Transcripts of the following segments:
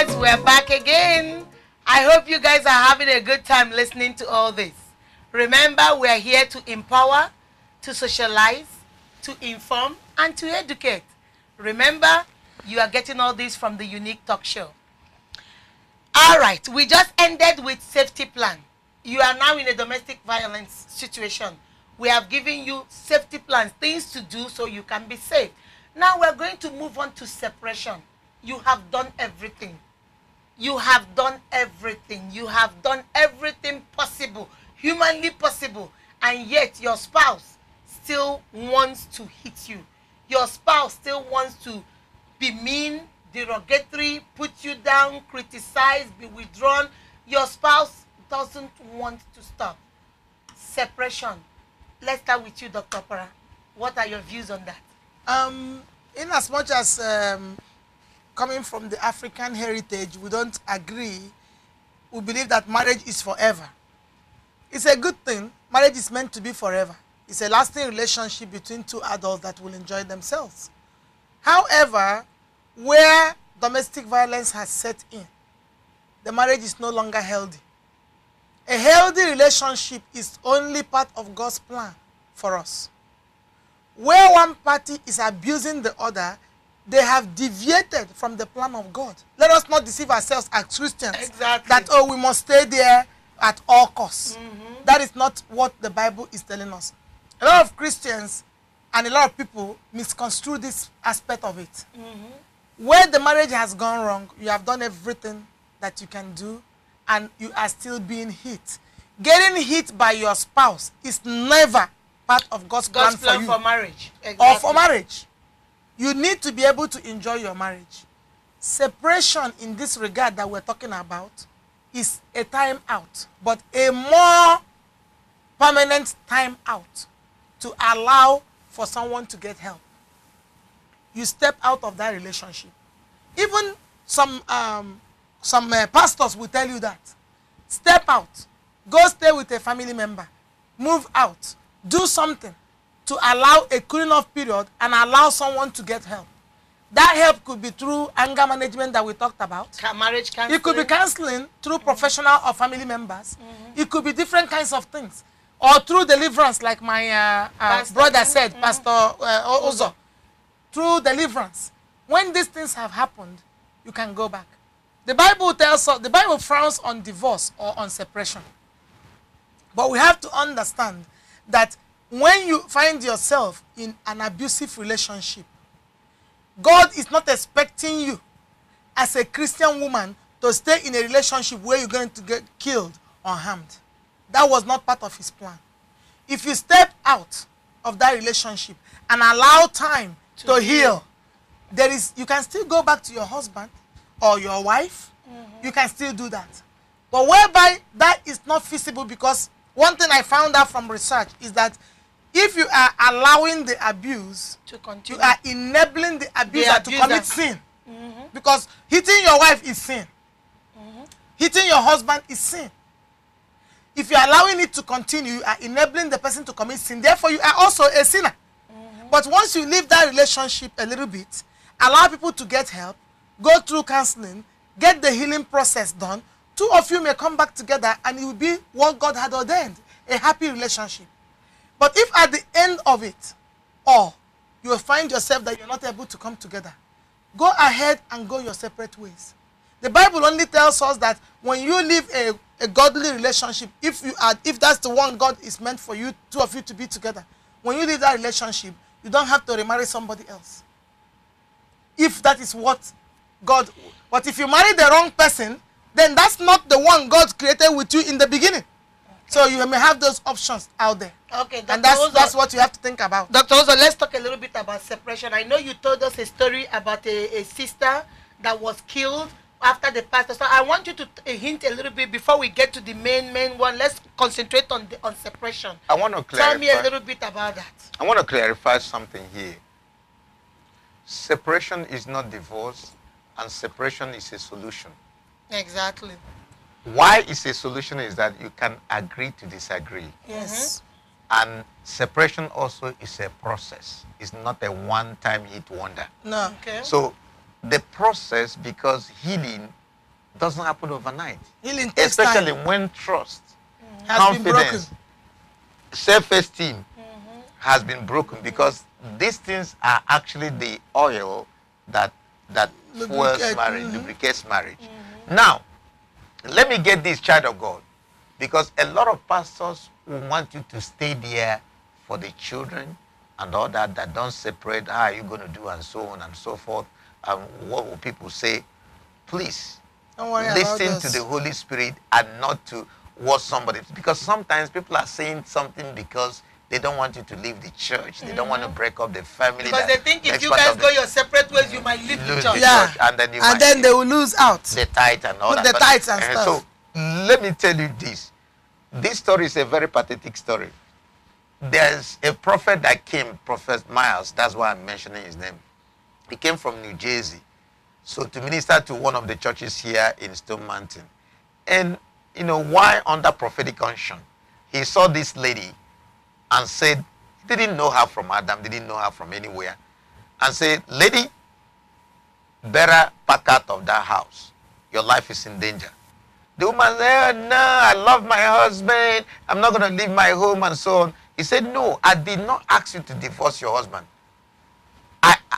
Yes, we're back again. I hope you guys are having a good time listening to all this. Remember, we're here to empower, to socialize, to inform, and to educate. Remember, you are getting all this from the Unique Talk Show. All right, we just ended with safety plan. You are now in a domestic violence situation. We have given you safety plans, things to do so you can be safe. Now we're going to move on to separation. You have done everything. You have done everything. You have done everything possible, humanly possible, and yet your spouse still wants to hit you. Your spouse still wants to be mean, derogatory, put you down, criticize, be withdrawn. Your spouse doesn't want to stop. Separation. Let's start with you, Dr. Opara. What are your views on that? In as much as coming from the African heritage, we don't agree. We believe that marriage is forever. It's a good thing. Marriage is meant to be forever. It's a lasting relationship between two adults that will enjoy themselves. However, where domestic violence has set in, the marriage is no longer healthy. A healthy relationship is only part of God's plan for us. Where one party is abusing the other, they have deviated from the plan of God. Let us not deceive ourselves as Christians. Exactly. That, oh, we must stay there at all costs. That is not what the Bible is telling us. A lot of Christians and a lot of people misconstrue this aspect of it. Where the marriage has gone wrong, you have done everything that you can do and you are still being hit. Getting hit by your spouse is never part of God's plan for you. For marriage. Exactly. Or for marriage. You need to be able to enjoy your marriage. Separation in this regard that we're talking about is a time out, but a more permanent time out to allow for someone to get help. You step out of that relationship. Even some pastors will tell you that. Step out. Go stay with a family member. Move out. Do something to allow a cooling off period and allow someone to get help. That help could be through anger management that we talked about. Marriage counseling. It could be counseling through professional or family members. It could be different kinds of things. Or through deliverance, like my brother said, Pastor Ozo. Through deliverance. When these things have happened, you can go back. The Bible tells us, the Bible frowns on divorce or on separation. But we have to understand that when you find yourself in an abusive relationship, God is not expecting you as a Christian woman to stay in a relationship where you're going to get killed or harmed. That was not part of his plan. If you step out of that relationship and allow time to heal, you can still go back to your husband or your wife. You can still do that. But whereby that is not feasible, because one thing I found out from research is that if you are allowing the abuse to continue, you are enabling the abuser to commit sin. Because hitting your wife is sin. Hitting your husband is sin. If you are allowing it to continue, you are enabling the person to commit sin. Therefore, you are also a sinner. But once you leave that relationship a little bit, allow people to get help, go through counseling, get the healing process done, two of you may come back together and it will be what God had ordained, a happy relationship. But if at the end of it, or you will find yourself that you're not able to come together, go ahead and go your separate ways. The Bible only tells us that when you live a godly relationship, if that's the one God is meant for you, two of you to be together, when you leave that relationship, you don't have to remarry somebody else. If that is what God... But if you marry the wrong person, then that's not the one God created with you in the beginning. So you may have those options out there. Okay, and that's what you have to think about. Dr. Ozo, let's talk a little bit about separation. I know you told us a story about a sister that was killed after the pastor. So I want you to hint a little bit before we get to the main one. Let's concentrate on separation. I want to clarify. Tell me a little bit about that. I want to clarify something here. Separation is not divorce, and separation is a solution. Exactly. Why it's a solution is that you can agree to disagree. Yes. And separation also is a process. It's not a one-time hit wonder. No. Okay. So the process, because healing doesn't happen overnight. Healing takes Especially time. when trust, Has been broken. confidence, self-esteem has been broken, because these things are actually the oil that fuels marriage, lubricates marriage. Now, let me get this, child of God, because a lot of pastors will want you to stay there for the children and all that don't separate. How are you going to do, and so on and so forth. What will people say? Please, Don't worry listen about to us. the Holy Spirit and not to what somebody, because sometimes people are saying something because they don't want you to leave the church. They don't want to break up the family. Because they think if you guys go your separate ways, you might leave the church. Yeah. And then they will lose out. the tithe and all Put that. the tithes and So stuff. let me tell you this. This story is a very pathetic story. There's a prophet that came, Prophet Miles. That's why I'm mentioning his name. He came from New Jersey, so to minister to one of the churches here in Stone Mountain. And why under prophetic unction, he saw this lady and said, he didn't know her from Adam, didn't know her from anywhere, and said, lady, better pack out of that house. Your life is in danger. The woman said, no, I love my husband. I'm not going to leave my home and so on. He said, no, I did not ask you to divorce your husband.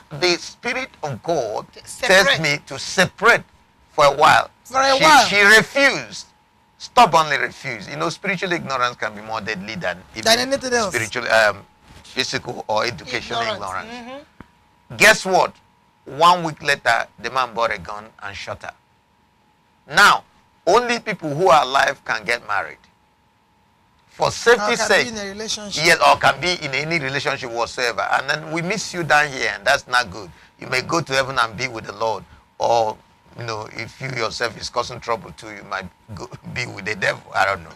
The Spirit of God tells me to separate for a while. She refused. Stubbornly refused. Spiritual ignorance can be more deadly than even anything else. Spiritual, physical or educational ignorance. Guess what? 1 week later, the man bought a gun and shot her. Now, only people who are alive can get married. For safety's sake, be in a relationship. yes, or can be in any relationship whatsoever. And then we miss you down here, and that's not good. You may go to heaven and be with the Lord, or if you yourself is causing trouble too, you might be with the devil. I don't know.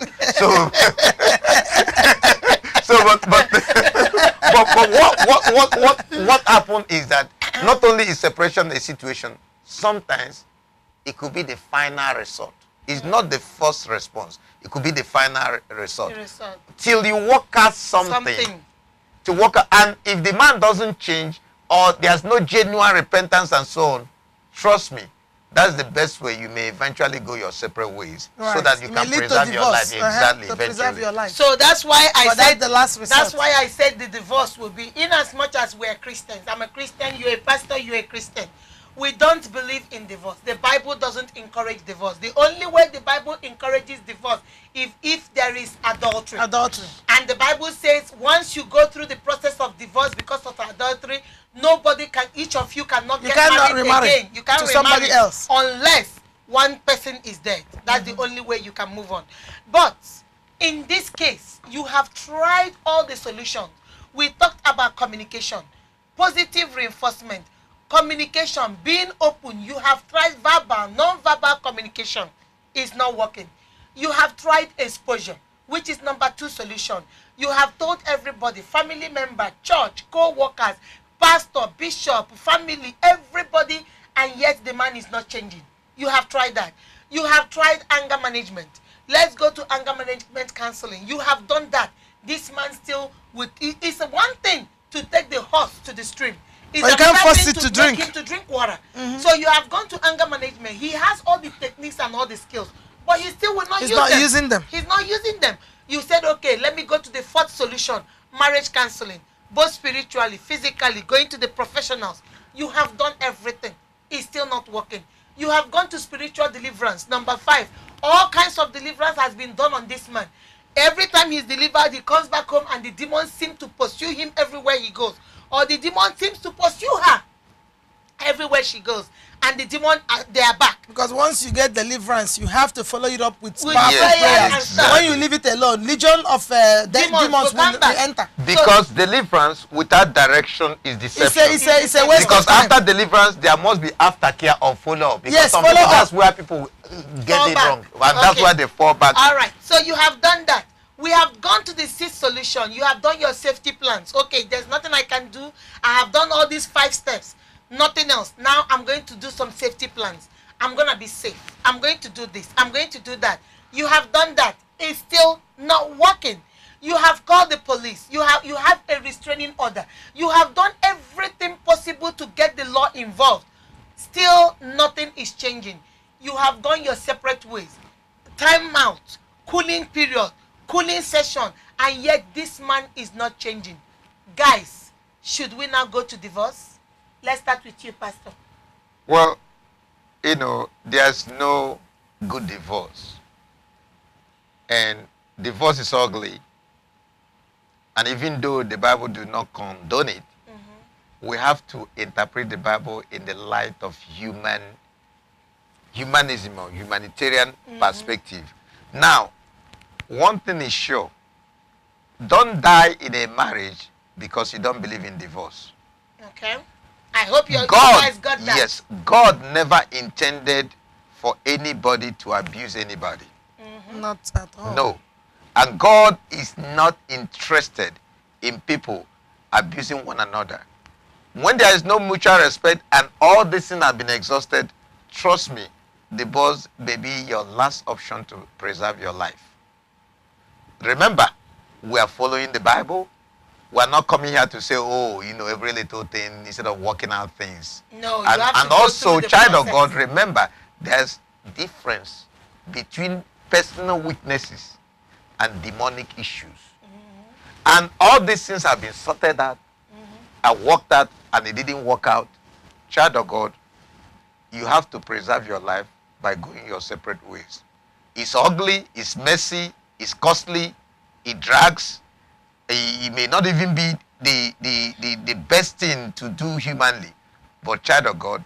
But what happened is that not only is separation a situation, sometimes it could be the final result. It's not the first response. It could be the final result. Till you work out something. To work out, and if the man doesn't change, or there's no genuine repentance and so on, trust me, that's the best way. You may eventually go your separate ways, so that you can preserve your life. Exactly, to preserve your life. So that's why I said the last resort. That's why I said the divorce will be, in as much as we are Christians. I'm a Christian, you're a pastor, you're a Christian. We don't believe in divorce. The Bible doesn't encourage divorce. The only way the Bible encourages divorce is if there is adultery. Adultery. And the Bible says once you go through the process of divorce because of adultery, each of you cannot get married again. You can't remarry somebody else unless one person is dead. That's the only way you can move on. But in this case, you have tried all the solutions. We talked about communication, positive reinforcement, communication, being open. You have tried verbal, non-verbal communication. It's not working. You have tried exposure, which is number 2 solution. You have told everybody, family member, church, co-workers, pastor, bishop, family, everybody, and yet the man is not changing. You have tried that. You have tried anger management. Let's go to anger management counseling. You have done that. This man still it's one thing to take the horse to the stream. It's you can't force it to drink. Him to drink water. So you have gone to anger management. He has all the techniques and all the skills, but he still will not use them. He's not using them. He's not using them. You said, okay, let me go to the 4th solution, marriage counseling, both spiritually, physically, going to the professionals. You have done everything. It's still not working. You have gone to spiritual deliverance. Number 5, all kinds of deliverance has been done on this man. Every time he's delivered, he comes back home and the demons seem to pursue him everywhere he goes. Or the demon seems to pursue her everywhere she goes. And the demon, they are back. Because once you get deliverance, you have to follow it up with powerful prayers. Exactly. When you leave it alone, legion of demons will enter. Because deliverance without direction is deception. It's a waste because of time. after deliverance, there must be aftercare or follow-up. Because Yes, some follow people, up. that's where people get Fall it back. wrong. And that's Okay. why they fall back. All right. So you have done that. We have gone to the 6th solution. You have done your safety plans. Okay, there's nothing I can do. I have done all these 5 steps. Nothing else. Now I'm going to do some safety plans. I'm going to be safe. I'm going to do this. I'm going to do that. You have done that. It's still not working. You have called the police. You have a restraining order. You have done everything possible to get the law involved. Still nothing is changing. you have gone your separate ways. Time out, cooling period, cooling session, and yet this man is not changing. Guys, should we now go to divorce? Let's start with you, Pastor. Well, there's no good divorce. And divorce is ugly. And even though the Bible do not condone it, we have to interpret the Bible in the light of humanism or humanitarian perspective. Now, one thing is sure. Don't die in a marriage because you don't believe in divorce. Okay. I hope you guys got that. Yes, God never intended for anybody to abuse anybody. Not at all. No. And God is not interested in people abusing one another. When there is no mutual respect and all these things have been exhausted, trust me, divorce may be your last option to preserve your life. Remember, we are following the Bible. We are not coming here to say, every little thing instead of working out things. No, and also, child of God, remember, there's difference between personal weaknesses and demonic issues. And all these things have been sorted out and worked out, and it didn't work out. Child of God, you have to preserve your life by going your separate ways. It's ugly, it's messy, it's costly, it drags. It may not even be the best thing to do humanly. But child of God,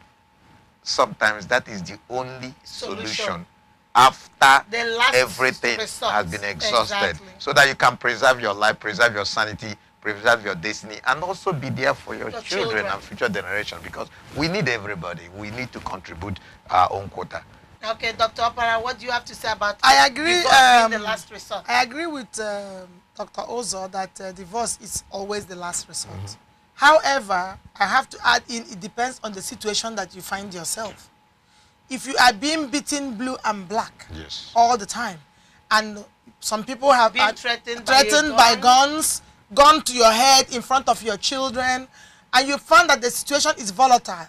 sometimes that is the only solution after everything has been exhausted. Exactly. So that you can preserve your life, preserve your sanity, preserve your destiny, and also be there for your children and future generation, because we need everybody. We need to contribute our own quota. Okay, Dr. Opara, what do you have to say about I agree. divorce being the last resort? I agree with Dr. Ozo that divorce is always the last resort. However, I have to add in, it depends on the situation that you find yourself. If you are being beaten blue and black all the time, and some people have been been threatened by guns, gun to your head in front of your children, and you find that the situation is volatile,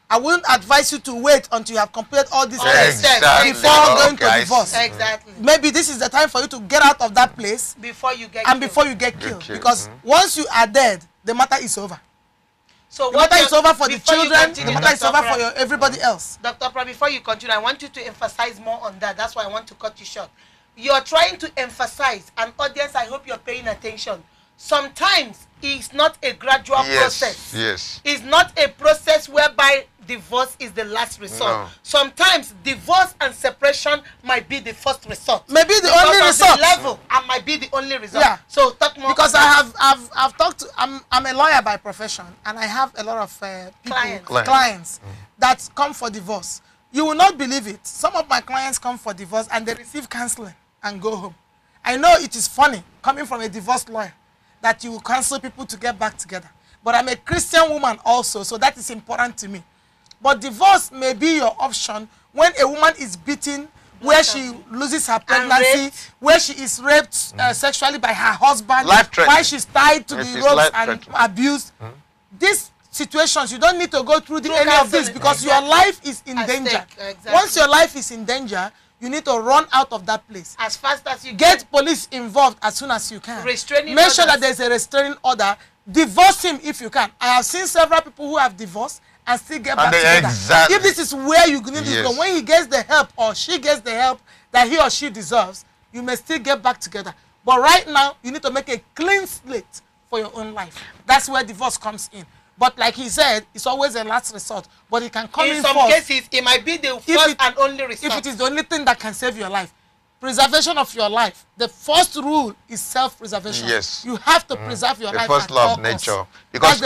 I wouldn't advise you to wait until you have completed all these steps before going to divorce. Exactly. Maybe this is the time for you to get out of that place before you get killed. Because once you are dead, the matter is over. So the matter is over for the children, the matter is over for everybody else. Dr. Opara, before you continue, I want you to emphasize more on that. That's why I want to cut you short. You're trying to emphasize, and audience, I hope you're paying attention. Sometimes it's not a gradual process. Yes. It's not a process whereby divorce is the last resort. No. Sometimes divorce and separation might be the first resort. Maybe the only resort. The level and might be the only resort. Yeah. So talk more. Because I've talked to, I'm a lawyer by profession, and I have a lot of clients that come for divorce. You will not believe it. Some of my clients come for divorce and they receive counseling and go home. I know it is funny coming from a divorced lawyer that you will counsel people to get back together. But I'm a Christian woman also, so that is important to me. But divorce may be your option when a woman is beaten, where she loses her pregnancy, where she is raped sexually by her husband, why she's tied to the ropes and abused. These situations, you don't need to go through any of this because your life is in danger. Exactly. Once your life is in danger, you need to run out of that place. As fast as you get police involved as soon as you can. Restraining Make sure that there's a restraining order. Divorce him if you can. I have seen several people who have divorced and still get back together. Exactly. If this is where you need to go, when he gets the help or she gets the help that he or she deserves, you may still get back together. But right now, you need to make a clean slate for your own life. That's where divorce comes in. But like he said, it's always a last resort. But it can come in some cases, it might be the first and only resort. If it is the only thing that can save your life. Preservation of your life. The first rule is self-preservation. Yes. You have to preserve your life. The first law of nature. Because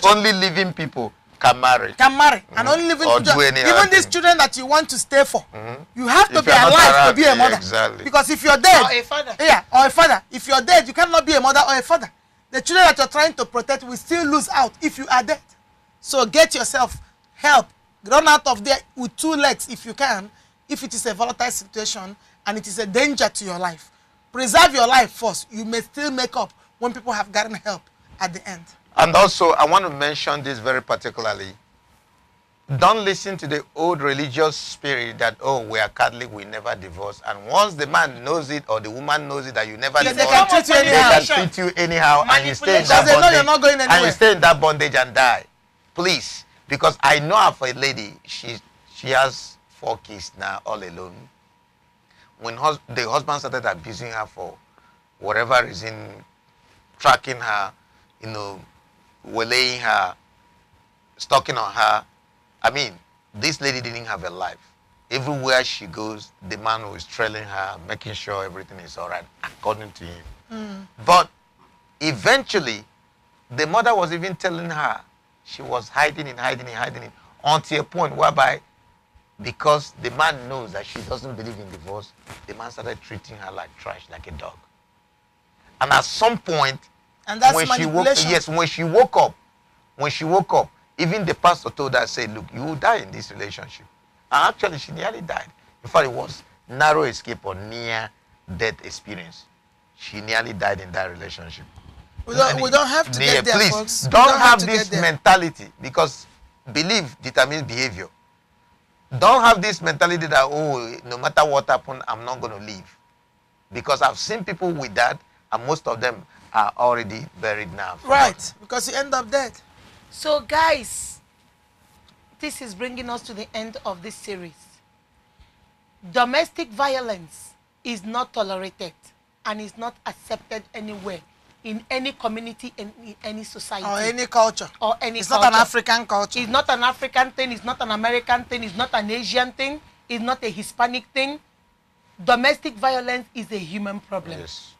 only living people can marry. And only living people. Even these children that you want to stay for, you have to be alive to be a mother. Exactly. Because if you're dead, or a father. Yeah, or a father. If you're dead, you cannot be a mother or a father. The children that you're trying to protect will still lose out if you are dead. So get yourself help. Run out of there with 2 legs if you can, if it is a volatile situation and it is a danger to your life. Preserve your life first. You may still make up when people have gotten help at the end. And also, I want to mention this very particularly. Don't listen to the old religious spirit that, oh, we are Catholic, we never divorce. And once the man knows it or the woman knows it that you never Yes, divorce, they can treat you anyhow and you stay in Manipulation. that Because they know you're bondage. not going And you anywhere. stay in that bondage and die. Please. Because I know of a lady, she has 4 kids now, all alone. When the husband started abusing her for whatever reason, tracking her, you know, waylaying her, stalking on her, I mean, this lady didn't have a life. Everywhere she goes, the man was trailing her, making sure everything is all right, according to him. But eventually, the mother was even telling her she was hiding it, until a point whereby, because the man knows that she doesn't believe in divorce, the man started treating her like trash, like a dog. And at some point, And that's when manipulation. when she woke up, even the pastor told her, say, look, you will die in this relationship. And actually, she nearly died. In fact, it was narrow escape or near death experience. She nearly died in that relationship. We don't have to get there, please, folks. We don't have to this get there. mentality, because belief determines behavior. Don't have this mentality that, oh, no matter what happens, I'm not going to leave. Because I've seen people with that, and most of them are already buried now. Right, because you end up dead. So guys, this is bringing us to the end of this series. Domestic violence is not tolerated and is not accepted anywhere, in any community, in any society. Or any culture. Or any It's culture. not an African culture. It's not an African thing, it's not an American thing, it's not an Asian thing, it's not a Hispanic thing. Domestic violence is a human problem. Yes.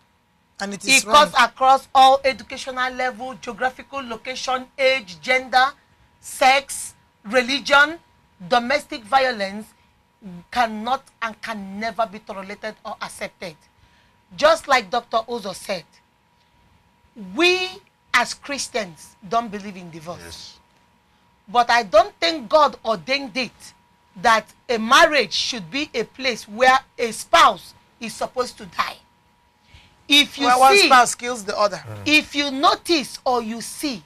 And it is It wrong. cuts across all educational level, geographical location, age, gender, sex, religion. Domestic violence cannot and can never be tolerated or accepted. Just like Dr. Ozo said, we as Christians don't believe in divorce. Yes. But I don't think God ordained it that a marriage should be a place where a spouse is supposed to die. If you Where one see, spouse kills the other. if you notice or you see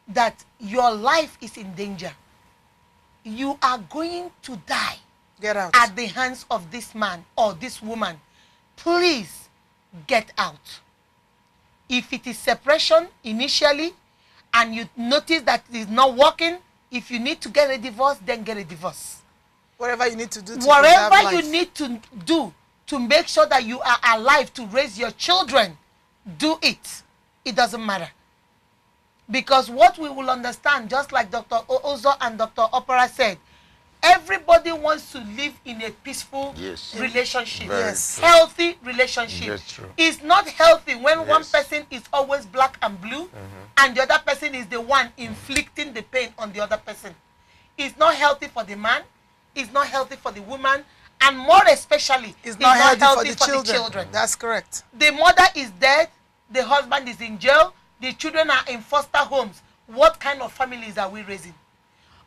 that your life is in danger, you are going to die Get out. at the hands of this man or this woman, please get out. If it is separation initially and you notice that it is not working, if you need to get a divorce, then get a divorce. Whatever you need to do to Whatever preserve you life. need to do to make sure that you are alive to raise your children, do it. It doesn't matter. Because what we will understand, just like Dr. Ozo and Dr. Opera said, everybody wants to live in a peaceful Yes. relationship. Very Yes. true. Healthy relationship. Yes, true. It's not healthy when one Yes. person is always black and blue and the other person is the one inflicting the pain on the other person. It's not healthy for the man. It's not healthy for the woman. And more especially, It's not healthy for the the children. children. That's correct. The mother is dead, the husband is in jail, the children are in foster homes. What kind of families are we raising?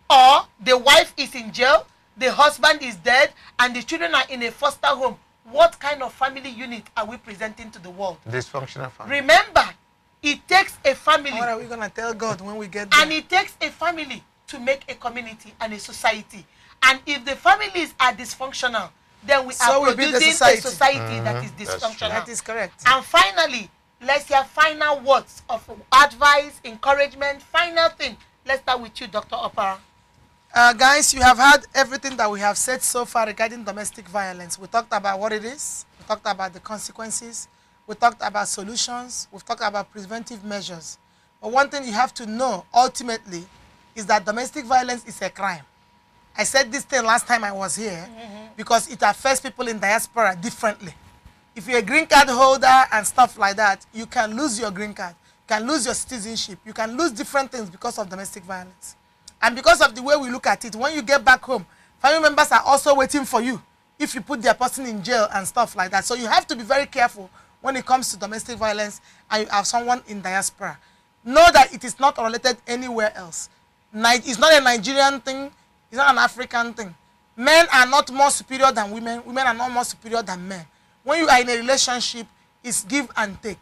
Or the wife is in jail, the husband is dead, and the children are in a foster home. What kind of family unit are we presenting to the world? Dysfunctional family. Remember, it takes a family, What are we going to tell God when we get there? and it takes a family to make a community and a society. And if the families are dysfunctional, then we So are we build a producing society. a society that is That's true. dysfunctional. That is correct. And finally, let's hear final words of advice, encouragement, final thing. Let's start with you, Dr. Opara. Guys, you have heard everything that we have said so far regarding domestic violence. We talked about what it is. We talked about the consequences. We talked about solutions. We've talked about preventive measures. But one thing you have to know, ultimately, is that domestic violence is a crime. I said this thing last time I was here because it affects people in diaspora differently. If you're a green card holder and stuff like that, you can lose your green card. You can lose your citizenship. You can lose different things because of domestic violence. And because of the way we look at it, when you get back home, family members are also waiting for you if you put their person in jail and stuff like that. So you have to be very careful when it comes to domestic violence and you have someone in diaspora. Know that it is not related anywhere else. It's not a Nigerian thing. It's not an African thing. Men are not more superior than women. Women are not more superior than men. When you are in a relationship, it's give and take.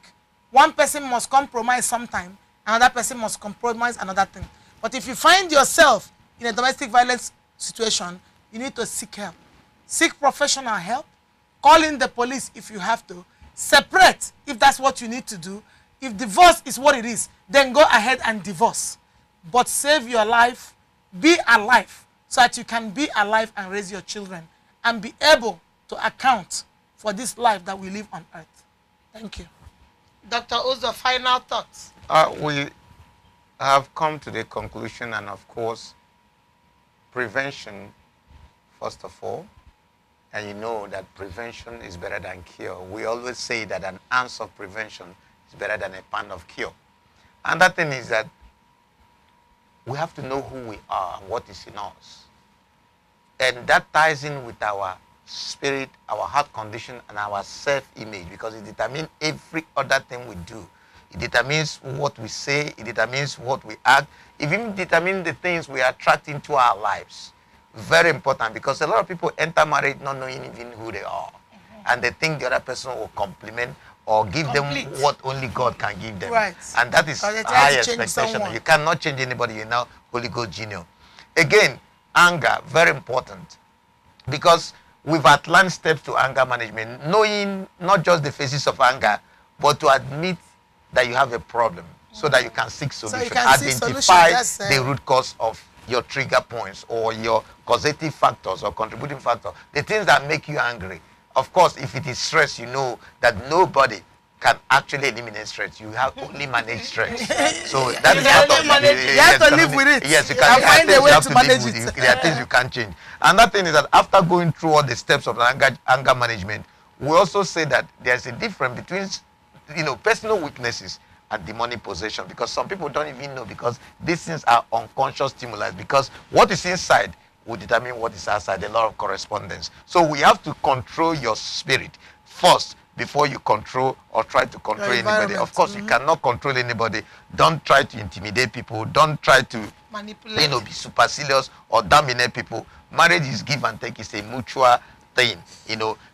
One person must compromise sometime, another person must compromise another thing. But if you find yourself in a domestic violence situation, you need to seek help. Seek professional help. Call in the police if you have to. Separate if that's what you need to do. If divorce is what it is, then go ahead and divorce. But save your life. Be alive so that you can be alive and raise your children and be able to account for this life that we live on earth. Thank you. Dr. Uzo, final thoughts. We have come to the conclusion, and of course, prevention, first of all, and you know that prevention is better than cure. We always say that an ounce of prevention is better than a pound of cure. And that thing is that we have to know who we are and what is in us. And that ties in with our spirit, our heart condition, and our self-image, because it determines every other thing we do. It determines what we say, it determines what we act, it even determines the things we attract into our lives. Very important, because a lot of people enter marriage not knowing even who they are. And they think the other person will compliment or give them what only God can give them. Right. And that is high expectation. You cannot change anybody, you're now Holy Ghost Junior. Again, anger, very important. Because we've outlined steps to anger management, knowing not just the phases of anger, but to admit that you have a problem so that you can seek solution. So you can identify seek the root cause of your trigger points or your causative factors or contributing factors, the things that make you angry. Of course, if it is stress, you know that nobody can actually eliminate stress. You have only manage stress. So that is part of you have to live with it. Yes, you can find a way to manage it. There are things you can't change. And that thing is that after going through all the steps of anger management, we also say that there's a difference between, personal weaknesses and demonic possession, because some people don't even know, because these things are unconscious stimuli, because what is inside will determine what is outside, a lot of correspondence. So we have to control your spirit first before you control or try to control anybody. Of course, you cannot control anybody. Don't try to intimidate people. Don't try to manipulate, be supercilious or dominate people. Marriage is give and take. It's a mutual thing,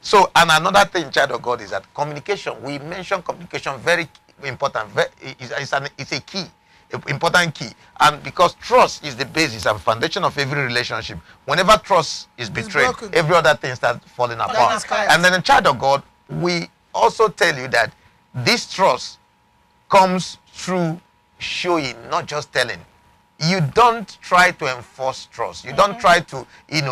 So, and another thing, child of God, is that communication. We mentioned communication, very important. It's a key. Important key, and because trust is the basis and foundation of every relationship. Whenever trust is betrayed, every other thing starts falling apart. And then, a child of God, we also tell you that this trust comes through showing, not just telling. You don't try to enforce trust. You don't try to, He's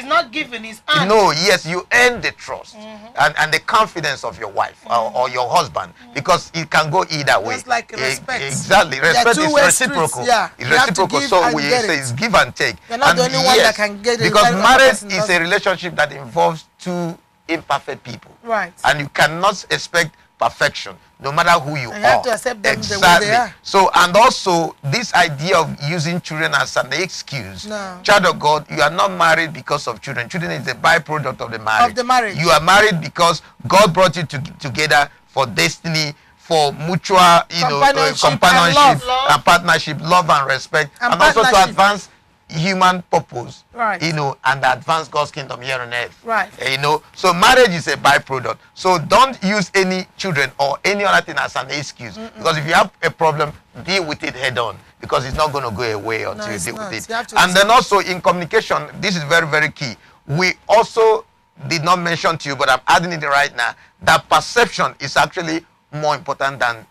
not giving his hand. No, yes, you earn the trust and the confidence of your wife or your husband, because it can go either way. Just like respect. Exactly. Respect is reciprocal. Yeah. It's reciprocal. So we say it's give and take. You're not the only one that can get it. Because marriage is a relationship that involves two imperfect people. Right. And you cannot expect perfection, no matter who you are. You have to accept them the way they are. So, and also this idea of using children as an excuse. No. Child of God, you are not married because of children. Children is the byproduct of the marriage. Of the marriage. You are married because God brought you together for destiny, for mutual, companionship and partnership, love and respect, and also to advance human purpose, right? And advance God's kingdom here on earth, right? So marriage is a byproduct. So don't use any children or any other thing as an excuse, because if you have a problem, deal with it head on, because it's not going to go away until you deal with it. And then also in communication, this is very, very key. We also did not mention to you, but I'm adding it right now, that perception is actually more important than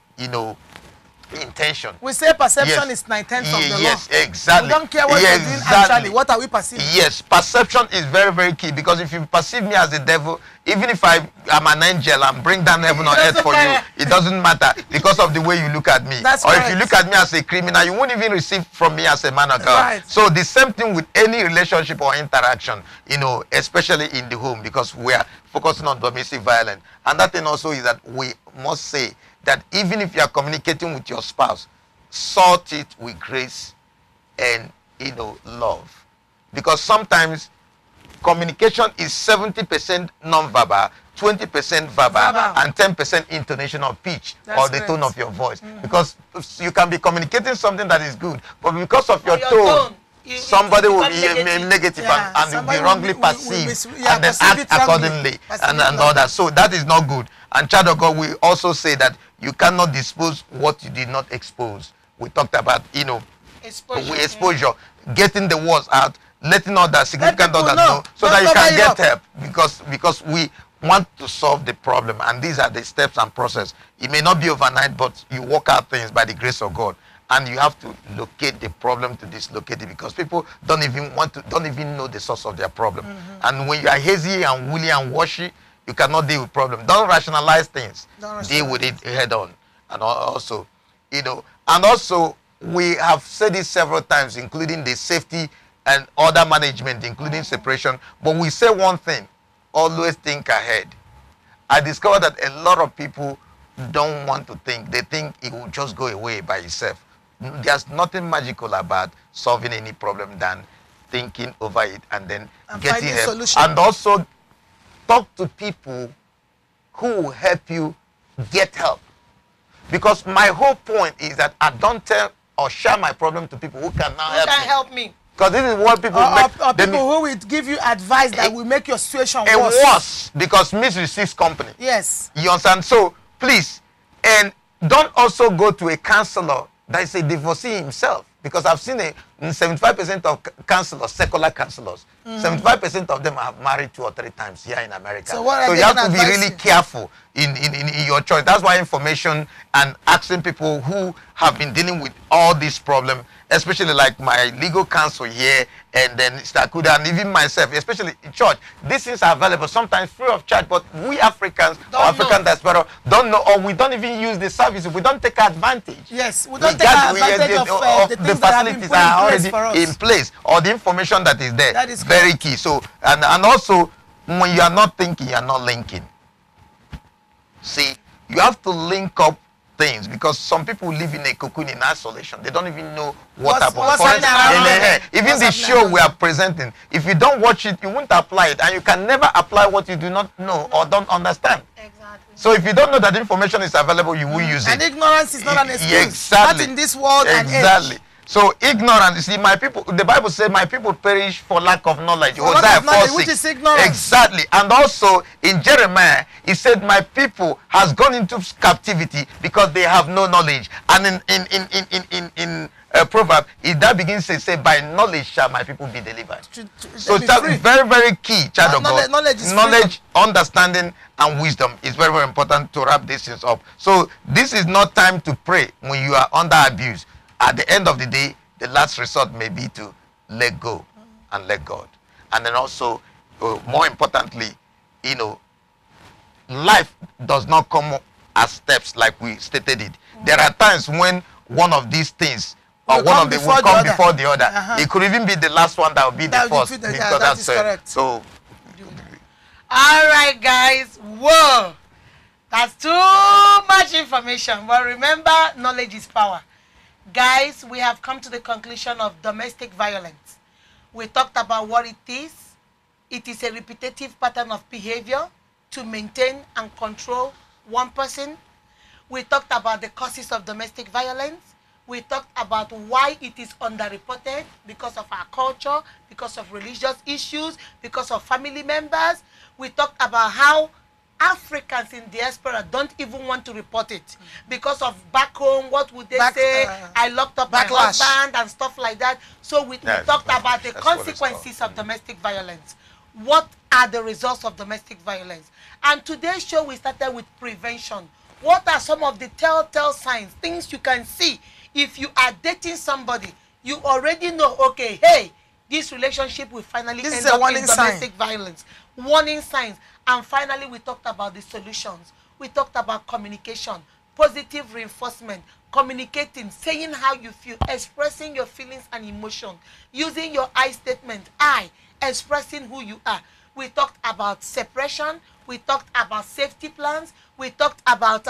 intention. We say perception is 9/10 of the law. Yes, exactly. We don't care what you're doing actually. What are we perceiving? Yes, perception is very, very key, because if you perceive me as the devil, even if I am an angel and bring down heaven on earth for you, it doesn't matter, because of the way you look at me. That's or if you look at me as a criminal, you won't even receive from me as a man of God. Right. So the same thing with any relationship or interaction, especially in the home, because we are focusing on domestic violence. And that thing also is that we must say that even if you are communicating with your spouse, sort it with grace and love, because sometimes communication is 70% non-verbal, 20% verbal, and 10% intonation of pitch. That's or the great. tone of your voice. Because you can be communicating something that is good, but because of your tone, somebody will be negative and will be wrongly perceived, and then act accordingly and all that. So that is not good. And child of God, we also say that you cannot dispose what you did not expose. We talked about, exposure. getting the words out, letting other significant people others know. so Don't that you can cover it get up. help, because we want to solve the problem, and these are the steps and process. It may not be overnight, but you work out things by the grace of God, and you have to locate the problem to dislocate it, because people don't even know the source of their problem. And when you are hazy and woolly and washy, you cannot deal with problem. Don't rationalize things. Deal with it head on. And also, and also we have said it several times, including the safety and order management, including separation. But we say one thing: always think ahead. I discovered that a lot of people don't want to think. They think it will just go away by itself. There's nothing magical about solving any problem than thinking over it and then getting help. Solution. And also talk to people who will help you get help. Because my whole point is that I don't tell or share my problem to people who can now help me. Because this is what people or people who will give you advice that will make your situation worse. Worse, because misreceives company. Yes. You understand? So please, and don't also go to a counselor that is a divorcee himself, because I've seen 75% of counselors, secular counselors, 75% of them have married 2 or 3 times here in America. So you have to be really careful in your choice. That's why information and asking people who have been dealing with all these problems, especially like my legal counsel here, and then Stakuda, and even myself, especially in church, these things are available sometimes free of charge, but we Africans or African diaspora don't know, or we don't even use the services. We don't take advantage. Yes, we don't take advantage of the things that have been put in place for us. In place, or the information that is there. That is very key. So, and also, when you are not thinking, you are not linking. See, you have to link up things, because some people live in a cocoon in isolation. They don't even know what happened. Even the show we are presenting, if you don't watch it, you won't apply it, and you can never apply what you do not know or don't understand. Exactly. So if you don't know that information is available, you will use it. And ignorance is not an excuse. Exactly. Not in this world and age. Exactly. So ignorance, you see, my people, the Bible says, my people perish for lack of knowledge. For lack of knowledge, which is ignorance. Exactly. And also in Jeremiah, he said, my people has gone into captivity because they have no knowledge. And in Proverbs, that begins to say, by knowledge shall my people be delivered. So that's very, very key, child of God. Knowledge, understanding, and wisdom is very, very important to wrap these things up. So this is not time to pray when you are under abuse. At the end of the day, the last resort may be to let go and let God. And then also, more importantly, life does not come as steps like we stated it. There are times when one of these things or one of them will come before the other. It could even be the last one that will be the first. That is correct. So, all right, guys. Whoa, that's too much information. But remember, knowledge is power. Guys, we have come to the conclusion of domestic violence. We talked about what it is. It is a repetitive pattern of behavior to maintain and control one person. We talked about the causes of domestic violence. We talked about why it is underreported because of our culture, because of religious issues, because of family members. We talked about how Africans in diaspora don't even want to report it because of back home. What would they say? I locked up my husband and stuff like that. So we talked about the consequences of domestic violence. What are the results of domestic violence? And today's show, we started with prevention. What are some of the telltale signs, things you can see if you are dating somebody? You already know, okay, hey, this relationship will finally end up in domestic violence. Warning signs. And finally, we talked about the solutions. We talked about communication, positive reinforcement, communicating, saying how you feel, expressing your feelings and emotion, using your I statement, I, expressing who you are. We talked about separation. We talked about safety plans. We talked about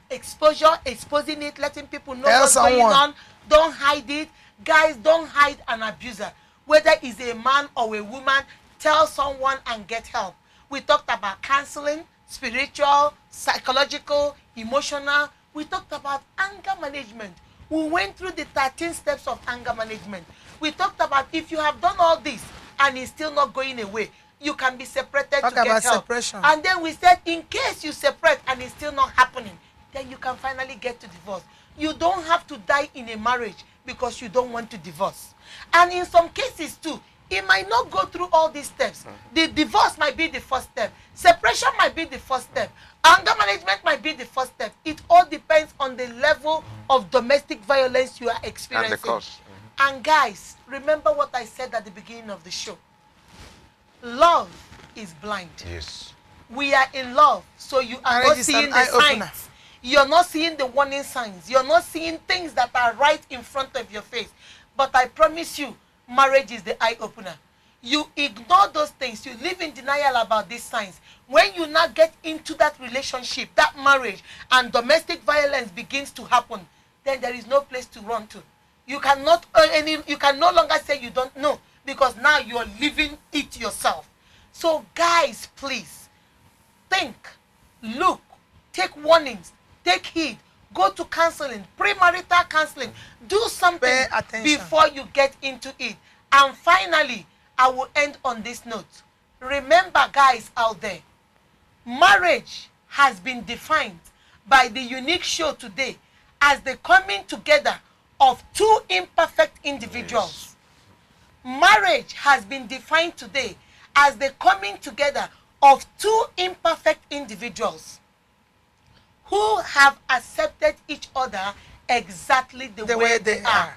exposure, exposing it, letting people know what's going on. Don't hide it. Guys, don't hide an abuser. Whether it's a man or a woman, tell someone and get help. We talked about counseling, spiritual, psychological, emotional. We talked about anger management. We went through the 13 steps of anger management. We talked about if you have done all this and it's still not going away, you can be separated to get help. Separation. And then we said, in case you separate and it's still not happening, then you can finally get to divorce. You don't have to die in a marriage because you don't want to divorce. And in some cases too, it might not go through all these steps. The divorce might be the first step. Separation might be the first step. Anger management might be the first step. It all depends on the level of domestic violence you are experiencing. And the cause. And guys, remember what I said at the beginning of the show. Love is blind. Yes. We are in love, so you are not seeing the signs. You're not seeing the warning signs. You're not seeing things that are right in front of your face. But I promise you, marriage is the eye-opener. You ignore those things. You live in denial about these signs. When you now get into that relationship, that marriage, and domestic violence begins to happen, then there is no place to run to. You cannot you can no longer say you don't know, because now you are living it yourself. So guys, please think, look, take warnings, take heed, go to counseling, premarital counseling, do something before you get into it. And finally, I will end on this note. Remember, guys out there, marriage has been defined by the unique show today as the coming together of two imperfect individuals. Yes. Marriage has been defined today as the coming together of two imperfect individuals who have accepted each other exactly the way they are.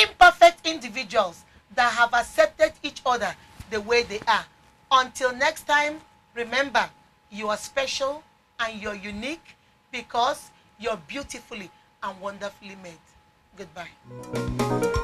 Imperfect individuals that have accepted each other the way they are. Until next time, remember, you are special and you're unique because you're beautifully and wonderfully made. Goodbye.